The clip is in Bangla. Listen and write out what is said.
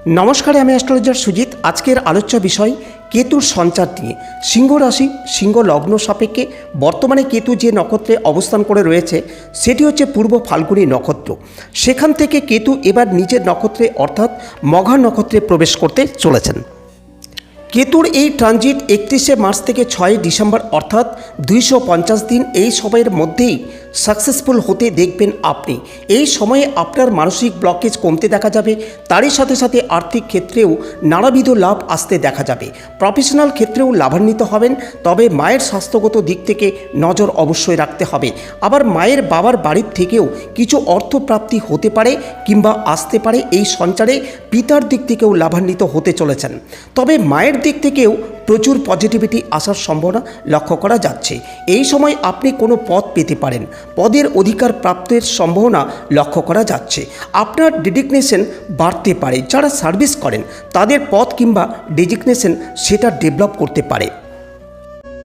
নমস্কার, আমি অ্যাস্ট্রোলজার সুজিত। আজকের আলোচ্য বিষয় কেতুর সঞ্চার নিয়ে। সিংহ রাশি, সিংহ লগ্ন সাপেক্ষে বর্তমানে কেতু যে নক্ষত্রে অবস্থান করে রয়েছে সেটি হচ্ছে পূর্ব ফাল্গুনী নক্ষত্র। সেখান থেকে কেতু এবার নিজের নক্ষত্রে অর্থাৎ মঘা নক্ষত্রে প্রবেশ করতে চলেছেন। কেতুর এই ট্রানজিট 31শে মার্চ থেকে 6 ডিসেম্বর অর্থাৎ 250 দিন, এই সময়ের মধ্যেই সাকসেসফুল হতে দেখবেন আপনি। এই সময়ে আপনার মানসিক ব্লকেজ কমতে দেখা যাবে, তারই সাথে সাথে আর্থিক ক্ষেত্রেও নানাবিধ লাভ আসতে দেখা যাবে। প্রফেশনাল ক্ষেত্রেও লাভান্বিত হবেন, তবে মায়ের স্বাস্থ্যগত দিক থেকে নজর অবশ্যই রাখতে হবে। আবার মায়ের বাবার বাড়ির থেকেও কিছু অর্থপ্রাপ্তি হতে পারে কিংবা আসতে পারে। এই সঞ্চারে পিতার দিক থেকেও লাভান্বিত হতে চলেছেন, তবে মায়ের দিক থেকেও প্রচুর পজিটিভিটি আসার সম্ভাবনা লক্ষ্য করা যাচ্ছে। এই সময় আপনি কোনো পদ পেতে পারেন, পদের অধিকার প্রাপ্তের সম্ভাবনা লক্ষ্য করা যাচ্ছে। আপনার ডেজিগনেশন বাড়তে পারে, যারা সার্ভিস করেন তাদের পদ কিংবা ডেজিগনেশন সেটা ডেভেলপ করতে পারে।